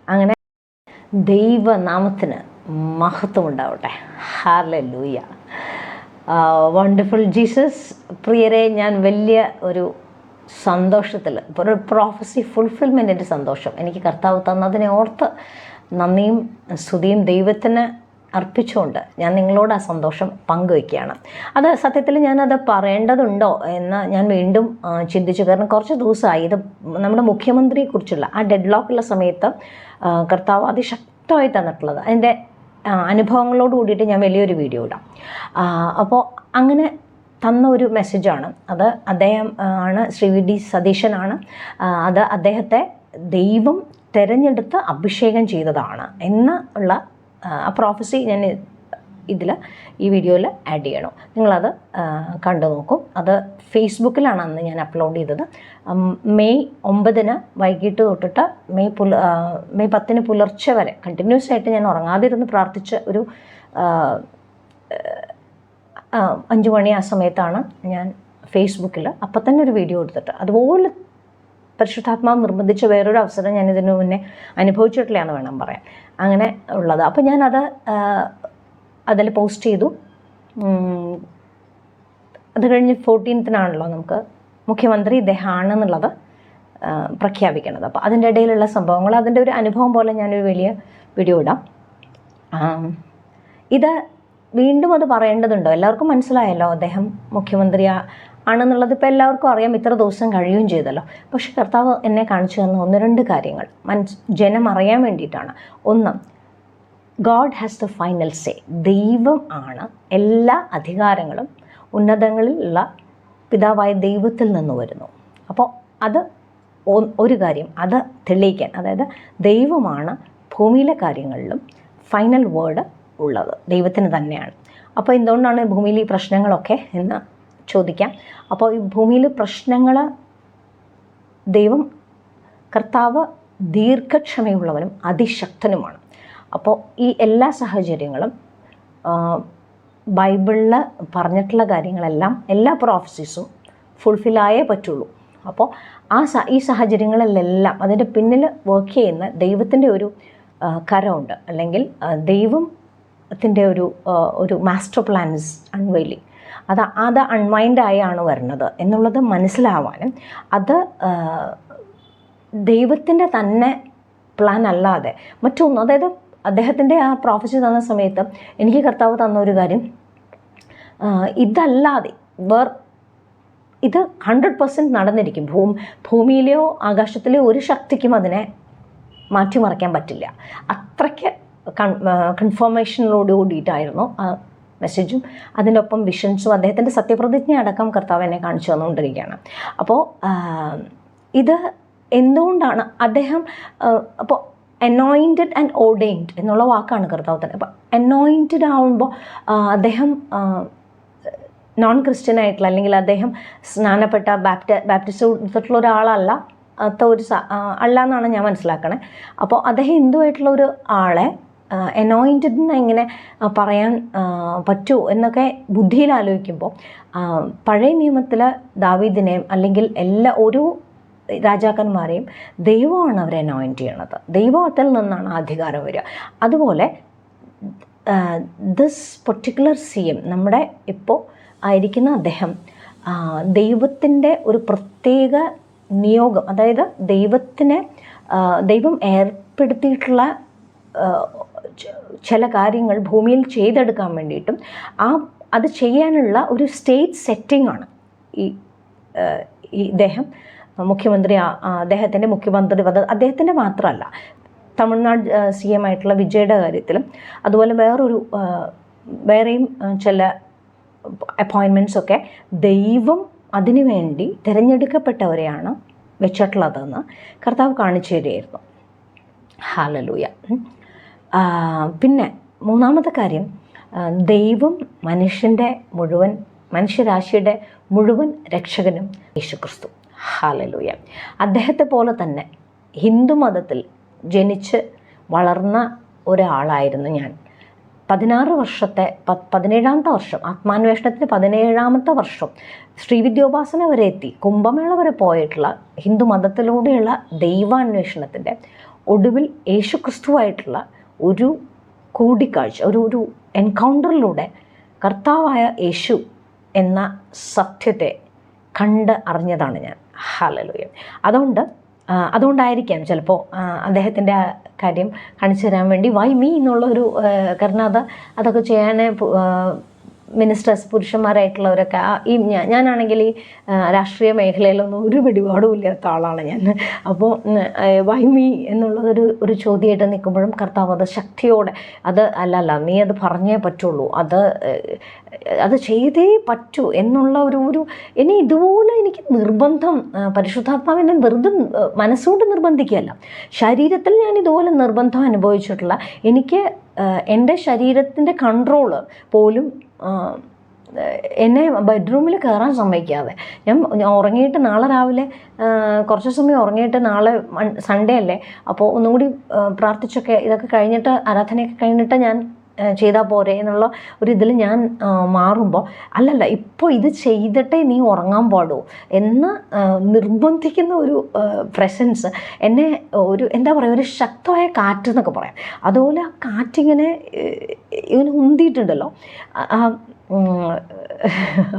അങ്ങനെ ദൈവനാമത്തിന് മഹത്വം ഉണ്ടാവട്ടെ. ഹല്ലേലൂയ. Wonderful Jesus. പ്രിയരെ, ഞാൻ വലിയ ഒരു സന്തോഷത്തിൽ, ഒരു പ്രോഫസി ഫുൾഫിൽമെൻറ്റിൻ്റെ സന്തോഷം എനിക്ക് കർത്താവ് തന്നതിനെ ഓർത്ത് നന്ദിയും സ്തുതിയും ദൈവത്തിന് അർപ്പിച്ചുകൊണ്ട് ഞാൻ നിങ്ങളോട് ആ സന്തോഷം പങ്കുവയ്ക്കുകയാണ്. അത് സത്യത്തിൽ ഞാനത് പറയേണ്ടതുണ്ടോ എന്ന് ഞാൻ വീണ്ടും ചിന്തിച്ചു. കാരണം കുറച്ച് ദിവസമായി ഇത് നമ്മുടെ മുഖ്യമന്ത്രിയെക്കുറിച്ചുള്ള ആ ഡെഡ് ലോക്കുള്ള സമയത്ത് കർത്താവ് അതിശക്തമായി തന്നിട്ടുള്ളത്. അതിൻ്റെ അനുഭവങ്ങളോട് കൂടിയിട്ട് ഞാൻ വലിയൊരു വീഡിയോ ഇടാം. അപ്പോൾ അങ്ങനെ തന്ന ഒരു മെസ്സേജാണ് അത്. അദ്ദേഹം ആണ് ശ്രീ വി.ഡി. സതീശനാണ്. അത് അദ്ദേഹത്തെ ദൈവം തിരഞ്ഞെടുത്ത് അഭിഷേകം ചെയ്തതാണ് എന്നുള്ള ആ പ്രോഫസി ഞാൻ ഈ വീഡിയോയിൽ ആഡ് ചെയ്യണം. നിങ്ങളത് കണ്ടു നോക്കും. അത് ഫേസ്ബുക്കിലാണ് അന്ന് ഞാൻ അപ്ലോഡ് ചെയ്തത്. മെയ് 9 വൈകിട്ട് തൊട്ടിട്ട് മെയ് 10 പുലർച്ചെ വരെ കണ്ടിന്യൂസ് ആയിട്ട് ഞാൻ ഉറങ്ങാതിരുന്ന് പ്രാർത്ഥിച്ച ഒരു 5 മണി ആ സമയത്താണ് ഞാൻ ഫേസ്ബുക്കിൽ അപ്പം തന്നെ ഒരു വീഡിയോ എടുത്തിട്ട്, അതുപോലെ പരിശുദ്ധാത്മാവ് നിർബന്ധിച്ച വേറൊരു അവസരം ഞാൻ ഇതിനു മുന്നേ അനുഭവിച്ചിട്ടില്ല എന്ന് വേണം പറയാൻ. അങ്ങനെ ഉള്ളത്. അപ്പോൾ ഞാനത് അതിൽ പോസ്റ്റ് ചെയ്തു. അത് കഴിഞ്ഞ് 14-നാണല്ലോ നമുക്ക് മുഖ്യമന്ത്രി ഇദ്ദേഹമാണെന്നുള്ളത് പ്രഖ്യാപിക്കണത്. അപ്പോൾ അതിൻ്റെ ഇടയിലുള്ള സംഭവങ്ങൾ, അതിൻ്റെ ഒരു അനുഭവം പോലെ ഞാനൊരു വലിയ വീഡിയോ ഇടാം. ഇത് വീണ്ടും അത് പറയേണ്ടതുണ്ടോ? എല്ലാവർക്കും മനസ്സിലായല്ലോ അദ്ദേഹം മുഖ്യമന്ത്രി ആണെന്നുള്ളത്. ഇപ്പോൾ എല്ലാവർക്കും അറിയാം, ഇത്ര ദിവസം കഴിയുകയും ചെയ്തല്ലോ. പക്ഷെ കർത്താവ് എന്നെ കാണിച്ചു തന്ന 1-2 കാര്യങ്ങൾ ജനം അറിയാൻ വേണ്ടിയിട്ടാണ്. ഒന്ന്, God has the final say. ദൈവം ആണ് എല്ലാ അധികാരങ്ങളും ഉന്നതങ്ങളിലുള്ള പിതാവായ ദൈവത്തിൽ നിന്ന് വരുന്നു. അപ്പോൾ അത് ഒരു കാര്യം, അത് തെളിയിക്കാൻ, അതായത് ദൈവമാണ് ഭൂമിയിലെ കാര്യങ്ങളിലും ഫൈനൽ വേർഡ് ഉള്ളത്, ദൈവത്തിന് തന്നെയാണ്. അപ്പോൾ എന്തുകൊണ്ടാണ് ഭൂമിയിൽ ഈ പ്രശ്നങ്ങളൊക്കെ എന്ന് ചോദിക്കാം. അപ്പോൾ ഈ ഭൂമിയിൽ പ്രശ്നങ്ങൾ, ദൈവം കർത്താവ് ദീർഘക്ഷമയുള്ളവനും അതിശക്തനുമാണ്. അപ്പോൾ ഈ എല്ലാ സാഹചര്യങ്ങളും ബൈബിളിൽ പറഞ്ഞിട്ടുള്ള കാര്യങ്ങളെല്ലാം, എല്ലാ പ്രോഫസീസും ഫുൾഫില്ലായേ പറ്റുള്ളൂ. അപ്പോൾ ഈ സാഹചര്യങ്ങളിലെല്ലാം അതിൻ്റെ പിന്നിൽ വർക്ക് ചെയ്യുന്ന ദൈവത്തിൻ്റെ ഒരു കരമുണ്ട്, അല്ലെങ്കിൽ ദൈവത്തിൻ്റെ ഒരു മാസ്റ്റർ പ്ലാൻസ് അൺവെയിലിംഗ്. അത് അൺവൈൻഡായാണ് വരുന്നത് എന്നുള്ളത് മനസ്സിലാവാനും, അത് ദൈവത്തിൻ്റെ തന്നെ പ്ലാൻ അല്ലാതെ മറ്റൊന്നും, അതായത് അദ്ദേഹത്തിൻ്റെ ആ പ്രോഫസി തന്ന സമയത്ത് എനിക്ക് കർത്താവ് തന്ന ഒരു കാര്യം, ഇതല്ലാതെ ഇത് 100% നടന്നിരിക്കും. ഭൂമിയിലെയോ ആകാശത്തിലെയോ ഒരു ശക്തിക്കും അതിനെ മാറ്റിമറിക്കാൻ പറ്റില്ല. അത്രയ്ക്ക് കൺഫർമേഷനോട് കൂടിയിട്ടായിരുന്നു ആ മെസ്സേജും അതിൻ്റെ ഒപ്പം വിഷൻസും. അദ്ദേഹത്തിൻ്റെ സത്യപ്രതിജ്ഞ അടക്കം കർത്താവ് എന്നെ കാണിച്ചു തന്നുകൊണ്ടിരിക്കുകയാണ്. അപ്പോൾ ഇത് എന്തുകൊണ്ടാണ് അദ്ദേഹം, അപ്പോൾ അനോയിൻറ്റഡ് ആൻഡ് ഓർഡെയിൻഡ് എന്നുള്ള വാക്കാണ് കർത്താവ് തന്നെ. അപ്പോൾ അനോയിൻറ്റഡ് ആവുമ്പോൾ അദ്ദേഹം നോൺ ക്രിസ്ത്യൻ ആയിട്ടുള്ള, അല്ലെങ്കിൽ അദ്ദേഹം സ്നാനപ്പെട്ട ബാപ്റ്റിസം എടുത്തിട്ടുള്ള ഒരാളല്ല, അല്ല എന്നാണ് ഞാൻ മനസ്സിലാക്കണേ. അപ്പോൾ അദ്ദേഹം ഹിന്ദുവായിട്ടുള്ള ഒരു ആളെ അനോയിൻറ്റഡ് എന്ന് എങ്ങനെ പറയാൻ പറ്റുമോ എന്നൊക്കെ ബുദ്ധിയിൽ ആലോചിക്കുമ്പോൾ, പഴയ നിയമത്തിൽ ദാവീദിനെയും അല്ലെങ്കിൽ ഓരോ രാജാക്കന്മാരെയും ദൈവമാണ് അവരെ അനോയിൻറ്റ് ചെയ്യണത്. ദൈവത്തിൽ നിന്നാണ് അധികാരം വരിക. അതുപോലെ ദിസ് പെർട്ടിക്കുലർ CM നമ്മുടെ ഇപ്പോൾ ആയിരിക്കുന്ന അദ്ദേഹം ദൈവത്തിൻ്റെ ഒരു പ്രത്യേക നിയോഗം, അതായത് ദൈവം ഏർപ്പെടുത്തിയിട്ടുള്ള ചില കാര്യങ്ങൾ ഭൂമിയിൽ ചെയ്തെടുക്കാൻ വേണ്ടിയിട്ടും അത് ചെയ്യാനുള്ള ഒരു സ്റ്റേറ്റ് സെറ്റിംഗ് ആണ് ഈ ഇദ്ദേഹം മുഖ്യമന്ത്രി. അദ്ദേഹത്തിൻ്റെ മുഖ്യമന്ത്രി പദം അദ്ദേഹത്തിൻ്റെ മാത്രമല്ല, തമിഴ്നാട് CM ആയിട്ടുള്ള വിജയുടെ കാര്യത്തിലും അതുപോലെ വേറെയും ചില അപ്പോയിൻമെൻറ്റ്സൊക്കെ ദൈവം അതിനു വേണ്ടി തിരഞ്ഞെടുക്കപ്പെട്ടവരെയാണ് വെച്ചിട്ടുള്ളതെന്ന് കർത്താവ് കാണിച്ചു തരികയായിരുന്നു. ഹല്ലേലൂയ. പിന്നെ 3-മത്തെ കാര്യം, ദൈവം മനുഷ്യരാശിയുടെ മുഴുവൻ രക്ഷകനും യേശുക്രിസ്തു. ഹല്ലേലൂയ. അദ്ദേഹത്തെ പോലെ തന്നെ ഹിന്ദു മതത്തിൽ ജനിച്ച് വളർന്ന ഒരാളായിരുന്നു ഞാൻ. 17-ാമത്തെ വർഷം ആത്മാന്വേഷണത്തിന് 17-ാമത്തെ വർഷം ശ്രീവിദ്യോപാസന വരെ എത്തി കുംഭമേള വരെ പോയിട്ടുള്ള ഹിന്ദു മതത്തിലൂടെയുള്ള ദൈവാന്വേഷണത്തിൻ്റെ ഒടുവിൽ യേശു ക്രിസ്തുവായിട്ടുള്ള ഒരു കൂടിക്കാഴ്ച, ഒരു എൻകൗണ്ടറിലൂടെ കർത്താവായ യേശു എന്ന സത്യത്തെ കണ്ട് അറിഞ്ഞതാണ് ഞാൻ. ഹല്ലേലൂയ. അതുകൊണ്ടായിരിക്കാം ചിലപ്പോൾ അദ്ദേഹത്തിൻ്റെ ആ കാര്യം കാണിച്ചു തരാൻ വേണ്ടി വൈ മീ എന്നുള്ളൊരു, കാരണം അതൊക്കെ ചെയ്യാൻ മിനിസ്റ്റേഴ്സ്, പുരുഷന്മാരായിട്ടുള്ളവരൊക്കെ ഞാനാണെങ്കിൽ ഈ രാഷ്ട്രീയ മേഖലയിലൊന്നും ഒരു പിടിപാടും ഇല്ലാത്ത ആളാണ് ഞാൻ. അപ്പോൾ വൈ മീ എന്നുള്ളതൊരു ചോദ്യമായിട്ട് നിൽക്കുമ്പോഴും കർത്താവ് അത് ശക്തിയോടെ, അല്ല നീ അത് പറഞ്ഞേ പറ്റുള്ളൂ, അത് ചെയ്തേ പറ്റൂ എന്നുള്ള ഒരു ഇനി ഇതുപോലെ എനിക്ക് നിർബന്ധം, പരിശുദ്ധാത്മാവിനെ വെറുതെ മനസ്സുകൊണ്ട് നിർബന്ധിക്കുകയല്ല, ശരീരത്തിൽ ഞാൻ ഇതുപോലെ നിർബന്ധം അനുഭവിച്ചിട്ടുള്ള, എനിക്ക് എൻ്റെ ശരീരത്തിൻ്റെ കൺട്രോള് പോലും എന്നെ ബെഡ്റൂമിൽ കയറാൻ സമ്മതിക്കാതെ, ഞാൻ ഉറങ്ങിയിട്ട് നാളെ രാവിലെ കുറച്ച് സമയം ഉറങ്ങിയിട്ട് നാളെ സൺഡേ അല്ലേ, അപ്പോൾ ഒന്നും കൂടി പ്രാർത്ഥിച്ചൊക്കെ ഇതൊക്കെ കഴിഞ്ഞിട്ട്, ആരാധനയൊക്കെ കഴിഞ്ഞിട്ട് ഞാൻ ചെയ്താൽ പോരെ എന്നുള്ള ഒരു ഇതിൽ ഞാൻ മാറുമ്പോൾ, അല്ലല്ല ഇപ്പോൾ ഇത് ചെയ്തിട്ടേ നീ ഉറങ്ങാൻ പാടൂ എന്ന് നിർബന്ധിക്കുന്ന ഒരു പ്രസൻസ് എന്നെ എന്താ പറയുക, ഒരു ശക്തമായ കാറ്റ് എന്നൊക്കെ പറയാം. അതുപോലെ ആ കാറ്റിങ്ങനെ ഉന്തിയിട്ടുണ്ടല്ലോ.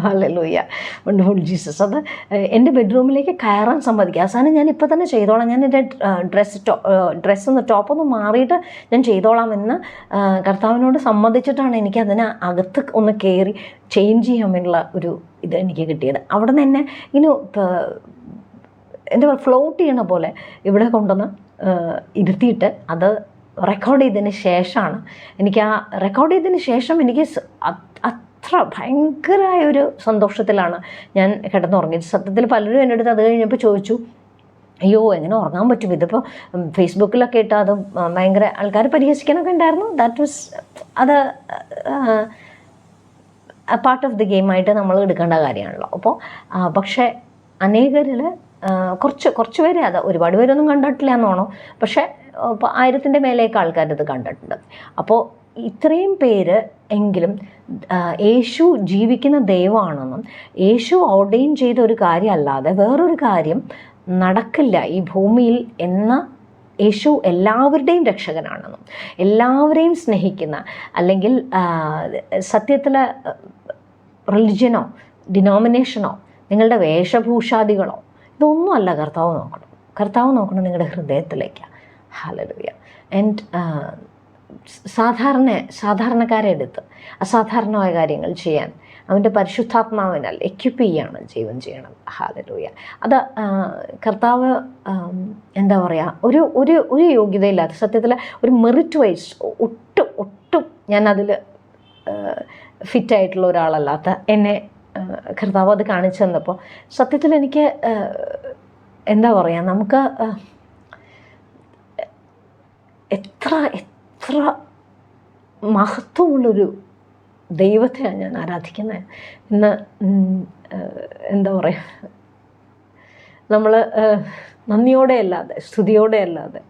Hallelujah, wonderful Jesus. അത് എൻ്റെ ബെഡ്റൂമിലേക്ക് കയറാൻ സമ്മതിക്കുക. അവസാനം ഞാൻ ഇപ്പോൾ തന്നെ ചെയ്തോളാം, ഞാൻ എൻ്റെ ഡ്രസ്സൊന്ന് ടോപ്പൊന്ന് മാറിയിട്ട് ഞാൻ ചെയ്തോളാമെന്ന് കർത്താവിനോട് സമ്മതിച്ചിട്ടാണ് എനിക്ക് അതിന് അകത്ത് ഒന്ന് കയറി ചേഞ്ച് ചെയ്യാമെന്നുള്ള ഒരു ഇത് എനിക്ക് കിട്ടിയത്. അവിടെ നിന്ന് എന്നെ ഇനി എന്താ പറയുക, ഫ്ലോട്ട് ചെയ്യണ പോലെ ഇവിടെ കൊണ്ടുവന്ന് ഇരുത്തിയിട്ട് അത് റെക്കോർഡ് ചെയ്തതിന് ശേഷമാണ് എനിക്ക് റെക്കോർഡ് ചെയ്തതിന് ശേഷം എനിക്ക് അത്ര ഭയങ്കരമായൊരു സന്തോഷത്തിലാണ് ഞാൻ കിടന്നുറങ്ങിയത്. സത്യത്തിൽ പലരും എൻ്റെ അടുത്ത് അത് കഴിഞ്ഞപ്പോൾ ചോദിച്ചു, അയ്യോ എങ്ങനെ ഉറങ്ങാൻ പറ്റും, ഇതിപ്പോൾ ഫേസ്ബുക്കിലൊക്കെ ഇട്ട് അത് ഭയങ്കര ആൾക്കാർ പരിഹസിക്കാനൊക്കെ ഉണ്ടായിരുന്നു. അത് പാർട്ട് ഓഫ് ദി ഗെയിമായിട്ട് നമ്മൾ എടുക്കേണ്ട കാര്യമാണല്ലോ. അപ്പോൾ പക്ഷേ അനേകരിൽ കുറച്ച് പേരെ, അത് ഒരുപാട് പേരൊന്നും കണ്ടിട്ടില്ല എന്നോണം, പക്ഷേ 1000-ൻ്റെ മേലേക്ക് ആൾക്കാരത് കണ്ടിട്ടുണ്ട്. അപ്പോൾ ഇത്രയും പേര് എങ്കിലും യേശു ജീവിക്കുന്ന ദൈവമാണെന്നും യേശു ഓർഡെയിൻ ചെയ്ത ഒരു കാര്യമല്ലാതെ വേറൊരു കാര്യം നടക്കില്ല ഈ ഭൂമിയിൽ എന്ന, യേശു എല്ലാവരുടെയും രക്ഷകനാണെന്നും എല്ലാവരെയും സ്നേഹിക്കുന്ന, അല്ലെങ്കിൽ സത്യത്തിൽ റിലിജനോ ഡിനോമിനേഷനോ നിങ്ങളുടെ വേഷഭൂഷാദികളോ ഇതൊന്നും അല്ല കർത്താവ് നോക്കണം നിങ്ങളുടെ ഹൃദയത്തിലേക്ക്. ഹല്ലേലൂയ. ആൻഡ് സാധാരണക്കാരെ എടുത്ത് അസാധാരണമായ കാര്യങ്ങൾ ചെയ്യാൻ അവൻ്റെ പരിശുദ്ധാത്മാവിനാൽ എക്യുപ്പ് ചെയ്യാണ് ജീവൻ ചെയ്യണം. ഹല്ലേലൂയ. അത് കർത്താവ് എന്താ പറയുക, ഒരു യോഗ്യതയില്ലാത്ത, സത്യത്തിൽ ഒരു മെറിറ്റ് വൈസ് ഒട്ടും ഞാൻ അതിൽ ഫിറ്റായിട്ടുള്ള ഒരാളല്ലാത്ത എന്നെ കർത്താവ് അത് കാണിച്ചു തന്നപ്പോൾ സത്യത്തിൽ എനിക്ക് എന്താ പറയുക, നമുക്ക് എത്ര മഹത്വമുള്ളൊരു ദൈവത്തെയാണ് ഞാൻ ആരാധിക്കുന്നത് ഇന്ന്. എന്താ പറയുക, നമ്മൾ നന്ദിയോടെ അല്ലാതെ, സ്തുതിയോടെ അല്ലാതെ,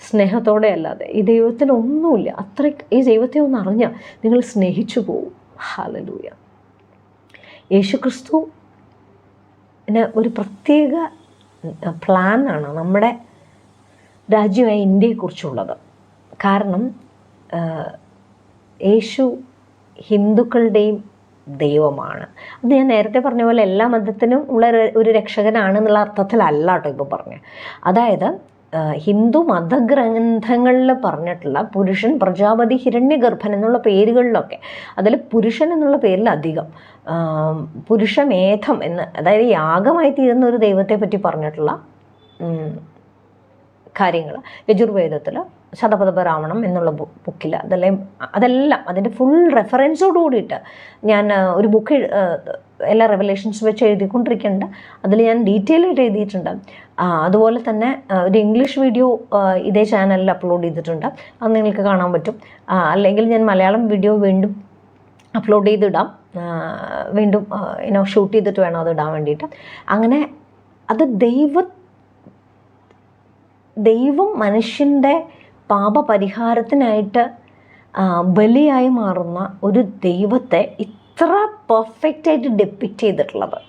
സ്നേഹത്തോടെ അല്ലാതെ ഈ ദൈവത്തിനൊന്നുമില്ല. ഈ ദൈവത്തെ ഒന്ന് അറിഞ്ഞാൽ നിങ്ങൾ സ്നേഹിച്ചു പോവും. ഹല്ലേലൂയ. യേശുക്രിസ്തുവിന് ഒരു പ്രത്യേക പ്ലാനാണ് നമ്മുടെ രാജ്യമായ ഇന്ത്യയെക്കുറിച്ചുള്ളത്. കാരണം യേശു ഹിന്ദുക്കളുടെയും ദൈവമാണ്. അത് ഞാൻ നേരത്തെ പറഞ്ഞ പോലെ എല്ലാ മതത്തിനും ഉള്ള ഒരു രക്ഷകനാണ് എന്നുള്ള അർത്ഥത്തിലല്ല കേട്ടോ ഇപ്പോൾ പറഞ്ഞത്. അതായത് ഹിന്ദു മതഗ്രന്ഥങ്ങളിൽ പറഞ്ഞിട്ടുള്ള പുരുഷൻ, പ്രജാപതി, ഹിരണ്യഗർഭൻ എന്നുള്ള പേരുകളിലൊക്കെ അതിൽ പുരുഷൻ എന്നുള്ള പേരിലധികം പുരുഷമേധം എന്ന്, അതായത് യാഗമായി തീരുന്ന ഒരു ദൈവത്തെ പറ്റി പറഞ്ഞിട്ടുള്ള കാര്യങ്ങൾ യജുർവേദത്തിൽ ശതപഥബ്രാഹ്മണം എന്നുള്ള ബുക്കിൽ അതെല്ലാം അതിൻ്റെ ഫുൾ റെഫറൻസോട് കൂടിയിട്ട് ഞാൻ ഒരു ബുക്ക് എല്ലാ റെവലേഷൻസ് വെച്ച് എഴുതിക്കൊണ്ടിരിക്കുന്നുണ്ട്. അതിൽ ഞാൻ ഡീറ്റെയിൽ ആയിട്ട് എഴുതിയിട്ടുണ്ട്. അതുപോലെ തന്നെ ഒരു ഇംഗ്ലീഷ് വീഡിയോ ഇതേ ചാനലിൽ അപ്ലോഡ് ചെയ്തിട്ടുണ്ട്, അത് നിങ്ങൾക്ക് കാണാൻ പറ്റും. അല്ലെങ്കിൽ ഞാൻ മലയാളം വീഡിയോ വീണ്ടും അപ്ലോഡ് ചെയ്തിടാം, വീണ്ടും ഷൂട്ട് ചെയ്തിട്ട് വേണം അത് ഇടാൻ വേണ്ടിയിട്ട്. അങ്ങനെ അത് ദൈവം മനുഷ്യൻ്റെ പാപപരിഹാരത്തിനായിട്ട് ബലിയായി മാറുന്ന ഒരു ദൈവത്തെ ഇത്ര പെർഫെക്റ്റായിട്ട് ഡെപ്പിക്റ്റ് ചെയ്തിട്ടുള്ളത്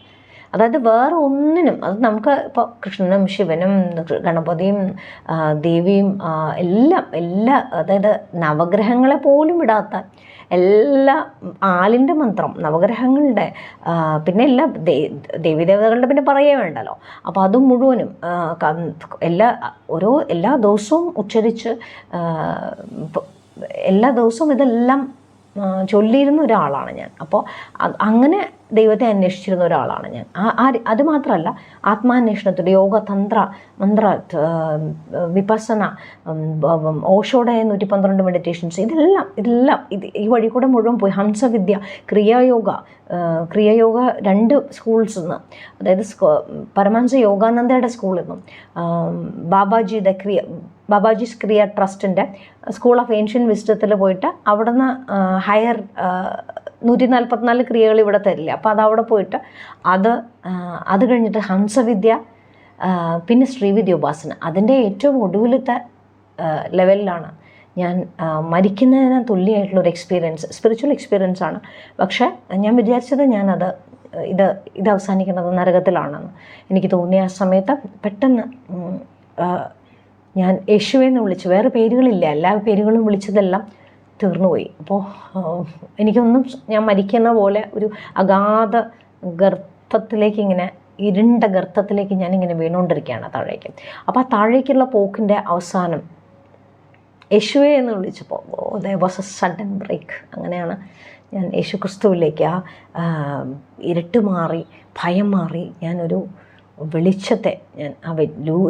അതായത് വേറെ ഒന്നിനും, അത് നമുക്ക് ഇപ്പോൾ കൃഷ്ണനും ശിവനും ഗണപതിയും ദേവിയും എല്ലാ അതായത് നവഗ്രഹങ്ങളെ പോലും വിടാത്ത എല്ലാ ആലിൻ്റെ മന്ത്രം, നവഗ്രഹങ്ങളുടെ പിന്നെ എല്ലാ ദേവീദേവതകളുടെ പിന്നെ പറയേ വേണ്ടല്ലോ. അപ്പോൾ അതും മുഴുവനും എല്ലാ ദിവസവും ഉച്ചരിച്ച് എല്ലാ ദിവസവും ഇതെല്ലാം ചൊല്ലിയിരുന്ന ഒരാളാണ് ഞാൻ. അപ്പോൾ അങ്ങനെ ദൈവത്തെ അന്വേഷിച്ചിരുന്ന ഒരാളാണ് ഞാൻ. അത് മാത്രമല്ല, ആത്മാന്വേഷണത്തിൻ്റെ യോഗ, തന്ത്ര, മന്ത്ര, വിപസന, ഓഷോയുടെ 112 മെഡിറ്റേഷൻസ്, ഇതെല്ലാം ഈ വഴി കൂടെ മുഴുവൻ പോയി. ഹംസവിദ്യ, ക്രിയായോഗ 2 സ്കൂൾസിൽ നിന്ന്, അതായത് പരമഹംസ യോഗാനന്ദയുടെ സ്കൂളിൽ നിന്നും ബാബാജീസ് ക്രിയ ട്രസ്റ്റിൻ്റെ സ്കൂൾ ഓഫ് ഏൻഷ്യൻ വിസ്ഡത്തിൽ പോയിട്ട് അവിടുന്ന് ഹയർ 144 ക്രിയകൾ ഇവിടെ തരില്ല. അപ്പോൾ അതവിടെ പോയിട്ട് അത് കഴിഞ്ഞിട്ട് ഹംസവിദ്യ, പിന്നെ ശ്രീവിദ്യ ഉപാസന. അതിൻ്റെ ഏറ്റവും ഒടുവിലത്തെ ലെവലിലാണ് ഞാൻ മരിക്കുന്നതിന് തുല്യമായിട്ടുള്ളൊരു എക്സ്പീരിയൻസ്, സ്പിരിച്വൽ എക്സ്പീരിയൻസ് ആണ്. പക്ഷേ ഞാൻ വിചാരിച്ചത് ഇത് അവസാനിക്കുന്നത് നരകത്തിലാണെന്ന് എനിക്ക് തോന്നിയ ആ സമയത്ത് പെട്ടെന്ന് ഞാൻ യേശുവെന്ന് വിളിച്ചു. വേറെ പേരുകളില്ല, എല്ലാ പേരുകളും വിളിച്ചതെല്ലാം തീർന്നുപോയി. അപ്പോൾ എനിക്കൊന്നും, ഞാൻ മരിക്കുന്ന പോലെ ഒരു അഗാധ ഗർത്തത്തിലേക്ക്, ഇങ്ങനെ ഇരുണ്ട ഗർത്തത്തിലേക്ക് ഞാനിങ്ങനെ വീണുകൊണ്ടിരിക്കുകയാണ് താഴേക്ക്. അപ്പോൾ ആ താഴേക്കുള്ള പോക്കിൻ്റെ അവസാനം യേശുവെ എന്ന് വിളിച്ചപ്പോൾ there was a sudden break. അങ്ങനെയാണ് ഞാൻ യേശു ക്രിസ്തുവിലേക്ക്, ഇരുട്ട് മാറി, ഭയം മാറി, ഞാനൊരു വെളിച്ചത്തെ, ഞാൻ ആ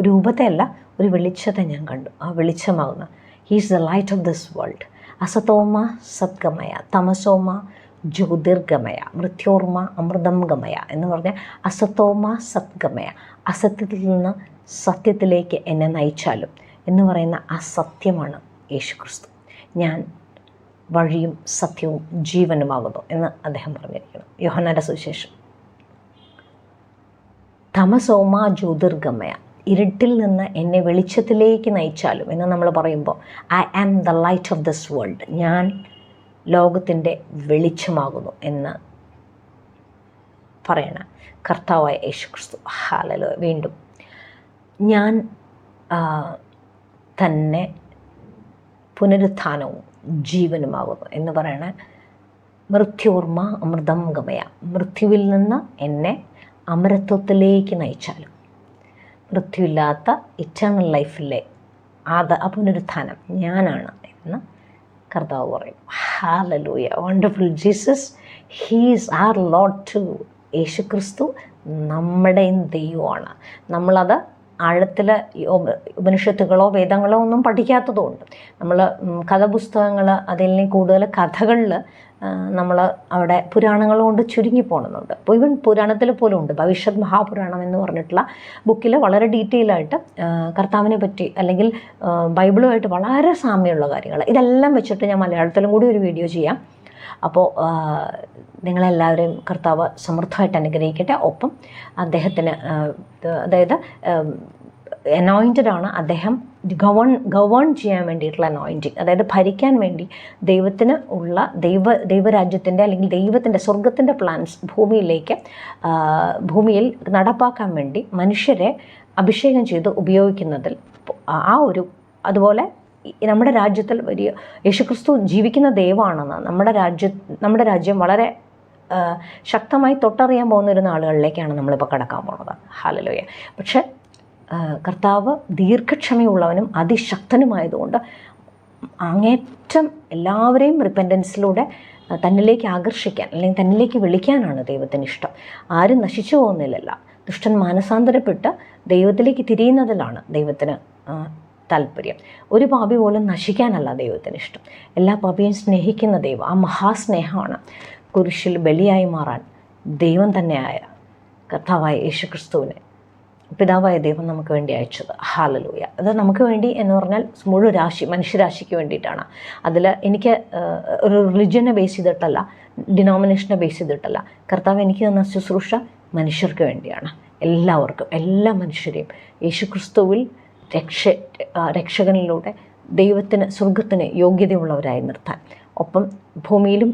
രൂപത്തെ അല്ല, ഒരു വെളിച്ചത്തെ ഞാൻ കണ്ടു. ആ വെളിച്ചമാകുന്ന he's the light of this world. അസതോമ സദ്ഗമയ, തമസോമ ജ്യോതിർഗമയ, മൃത്യോർമ അമൃതം ഗമയ എന്ന് പറഞ്ഞാൽ അസതോമ സദ്ഗമയ, അസത്യത്തിൽ നിന്ന് സത്യത്തിലേക്ക് എന്നെ നയിച്ചാലും എന്ന് പറയുന്ന ആ സത്യമാണ് യേശു ക്രിസ്തു. ഞാൻ വഴിയും സത്യവും ജീവനുമാകുന്നു എന്ന് അദ്ദേഹം പറഞ്ഞിരിക്കണം. യോഹന്നാന്റെ സുവിശേഷം. തമസോമ ജ്യോതിർഗമയ, ഇരുട്ടിൽ നിന്ന് എന്നെ വെളിച്ചത്തിലേക്ക് നയിച്ചാലും എന്ന് നമ്മൾ പറയുമ്പോൾ I am the light of this world, ഞാൻ ലോകത്തിൻ്റെ വെളിച്ചമാകുന്നു എന്ന് പറയണ കർത്താവായ യേശു ക്രിസ്തു. ഹല്ലേലൂയ. വീണ്ടും ഞാൻ തന്നെ പുനരുത്ഥാനവും ജീവനുമാകുന്നു എന്ന് പറയണ മൃത്യോർമ അമൃതം ഗമയ, മൃത്യുവിൽ നിന്ന് എന്നെ അമരത്വത്തിലേക്ക് നയിച്ചാലും, മൃത്യുവില്ലാത്ത ഇറ്റേണൽ ലൈഫിലെ പുനരുത്ഥാനം ഞാനാണ് എന്ന് കർത്താവ് പറയും. Hallelujah. Wonderful Jesus, he's our Lord too. യേശു ക്രിസ്തു നമ്മുടെയും ദൈവമാണ്. നമ്മളത് ആഴത്തിൽ ഉപനിഷത്തുകളോ വേദങ്ങളോ ഒന്നും പഠിക്കാത്തതുകൊണ്ട്, നമ്മൾ കഥപുസ്തകങ്ങൾ, അതിൽ കൂടുതൽ കഥകളിൽ നമ്മൾ അവിടെ പുരാണങ്ങൾ കൊണ്ട് ചുരുങ്ങിപ്പോണെന്നുണ്ട്. അപ്പോൾ ഇവൻ പുരാണത്തിൽ പോലും ഉണ്ട്, ഭവിഷ്യത് മഹാപുരാണം എന്ന് പറഞ്ഞിട്ടുള്ള ബുക്കിൽ വളരെ ഡീറ്റെയിൽ ആയിട്ട് കർത്താവിനെ പറ്റി, അല്ലെങ്കിൽ ബൈബിളുമായിട്ട് വളരെ സാമ്യമുള്ള കാര്യങ്ങൾ, ഇതെല്ലാം വെച്ചിട്ട് ഞാൻ മലയാളത്തിലും കൂടി ഒരു വീഡിയോ ചെയ്യാം. അപ്പോൾ നിങ്ങളെല്ലാവരെയും കർത്താവ് സമൃദ്ധമായിട്ട് അനുഗ്രഹിക്കട്ടെ. ഒപ്പം അദ്ദേഹത്തിന്, അതായത് അനോയിൻറ്റഡ് ആണ് അദ്ദേഹം, ഗവേൺ ചെയ്യാൻ വേണ്ടിയിട്ടുള്ള അനോയിൻറ്റിങ്, അതായത് ഭരിക്കാൻ വേണ്ടി ദൈവത്തിന് ഉള്ള ദൈവരാജ്യത്തിൻ്റെ, അല്ലെങ്കിൽ ദൈവത്തിൻ്റെ സ്വർഗത്തിൻ്റെ പ്ലാൻസ് ഭൂമിയിൽ നടപ്പാക്കാൻ വേണ്ടി മനുഷ്യരെ അഭിഷേകം ചെയ്ത് ഉപയോഗിക്കുന്നതിൽ അതുപോലെ നമ്മുടെ രാജ്യത്തിൽ വലിയ യേശുക്രിസ്തു ജീവിക്കുന്ന ദൈവമാണെന്ന് നമ്മുടെ രാജ്യം വളരെ ശക്തമായി തൊട്ടറിയാൻ പോകുന്ന ഒരു നാളുകളിലേക്കാണ് നമ്മളിപ്പോൾ കടക്കാൻ പോകുന്നത്. ഹല്ലേലൂയ. പക്ഷേ കർത്താവ് ദീർഘക്ഷമയുള്ളവനും അതിശക്തനുമായതുകൊണ്ട് അങ്ങേറ്റം എല്ലാവരെയും റിപ്പൻറ്റൻസിലൂടെ തന്നിലേക്ക് ആകർഷിക്കാൻ, അല്ലെങ്കിൽ തന്നിലേക്ക് വിളിക്കാനാണ് ദൈവത്തിന് ഇഷ്ടം. ആരും നശിച്ചു പോകുന്നില്ലല്ല, ദുഷ്ടൻ മാനസാന്തരപ്പെട്ട് ദൈവത്തിലേക്ക് തിരിയുന്നതിലാണ് ദൈവത്തിന് താല്പര്യം. ഒരു പാപി പോലും നശിക്കാനല്ല ദൈവത്തിന് ഇഷ്ടം. എല്ലാ പാപിയും സ്നേഹിക്കുന്ന ദൈവം, ആ മഹാസ്നേഹമാണ് കുരിശിൽ ബലിയായി മാറാൻ ദൈവം തന്നെയായ കർത്താവായ യേശു ക്രിസ്തുവിനെ പിതാവായ ദൈവം നമുക്ക് വേണ്ടി അയച്ചത്. ഹല്ലേലൂയ. അത് നമുക്ക് വേണ്ടി എന്ന് പറഞ്ഞാൽ മുഴുവൻ മനുഷ്യരാശിക്ക് വേണ്ടിയിട്ടാണ്. അതിൽ എനിക്ക് ഒരു റിലിജനെ ബേസ് ചെയ്തിട്ടല്ല, ഡിനോമിനേഷനെ ബേസ് ചെയ്തിട്ടല്ല. കർത്താവ് എനിക്ക് തന്ന ശുശ്രൂഷ മനുഷ്യർക്ക് വേണ്ടിയാണ്. എല്ലാവർക്കും, എല്ലാ മനുഷ്യരെയും യേശുക്രിസ്തുവിൽ രക്ഷകനിലൂടെ ദൈവത്തിന്, സ്വർഗത്തിന് യോഗ്യതയുള്ളവരായി നിർത്താൻ, ഒപ്പം ഭൂമിയിലും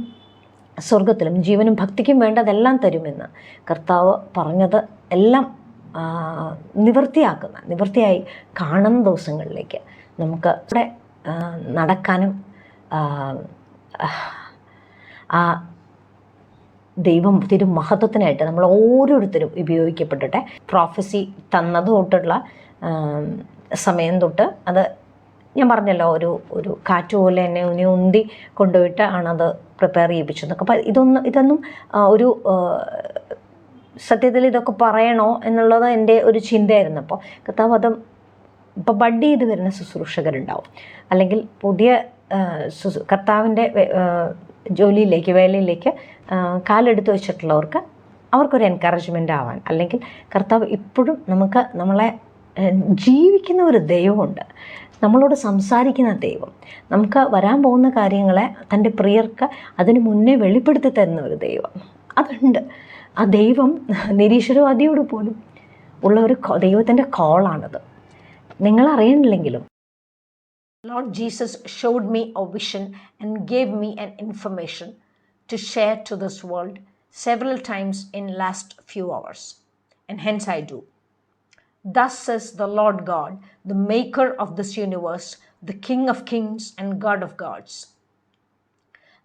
സ്വർഗത്തിലും ജീവനും ഭക്തിക്കും വേണ്ടതെല്ലാം തരുമെന്ന് കർത്താവ് പറഞ്ഞത് എല്ലാം നിവൃത്തിയായി കാണുന്ന ദിവസങ്ങളിലേക്ക് നമുക്ക് ഇവിടെ നടക്കാനും ആ ദൈവം തിരുമഹത്വത്തിനായിട്ട് നമ്മൾ ഓരോരുത്തരും ഉപയോഗിക്കപ്പെട്ടിട്ടെ. പ്രോഫസി തന്നത് തൊട്ടുള്ള സമയം തൊട്ട് അത് ഞാൻ പറഞ്ഞല്ലോ, ഒരു കാറ്റ് പോലെ എന്നെ ഉന്തി കൊണ്ടുപോയിട്ട് ആണത് പ്രിപ്പയർ ചെയ്യിപ്പിച്ചതൊക്കെ. അപ്പം ഇതൊന്നും ഒരു സത്യത്തിൽ ഇതൊക്കെ പറയണോ എന്നുള്ളത് എൻ്റെ ഒരു ചിന്തയായിരുന്നു. അപ്പോൾ കർത്താവ് അത് ഇപ്പോൾ ബഡ് ചെയ്ത് വരുന്ന ശുശ്രൂഷകരുണ്ടാവും, അല്ലെങ്കിൽ പുതിയ കർത്താവിൻ്റെ വേലയിലേക്ക് കാലെടുത്ത് വെച്ചിട്ടുള്ളവർക്ക് അവർക്കൊരു എൻകറേജ്മെൻ്റ് ആവാൻ, അല്ലെങ്കിൽ കർത്താവ് ഇപ്പോഴും നമ്മളെ ജീവിക്കുന്ന ഒരു ദൈവമുണ്ട്, നമ്മളോട് സംസാരിക്കുന്ന ദൈവം, നമുക്ക് വരാൻ പോകുന്ന കാര്യങ്ങളെ തൻ്റെ പ്രിയർക്ക് അതിന് മുന്നേ വെളിപ്പെടുത്തി തരുന്ന ഒരു ദൈവം അതുണ്ട്. ആ ദൈവം നിരീശ്വരവാദിയോട് പോലും ഉള്ള ഒരു ദൈവത്തിൻ്റെ കോളാണത്, നിങ്ങൾ അറിയണില്ലെങ്കിലും. Lord Jesus showed me a vision and gave me an information to share to this world several times in last few hours, and hence I do. Thus says the Lord God, the maker of this universe, the King of kings and God of gods,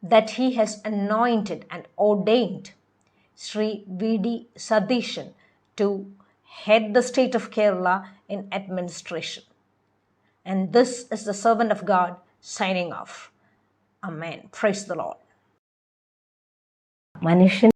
that he has anointed and ordained Sri V.D. Sadishan to head the state of Kerala in administration. And this is the servant of God signing off. Amen. Praise the Lord. മനുഷ്യൻ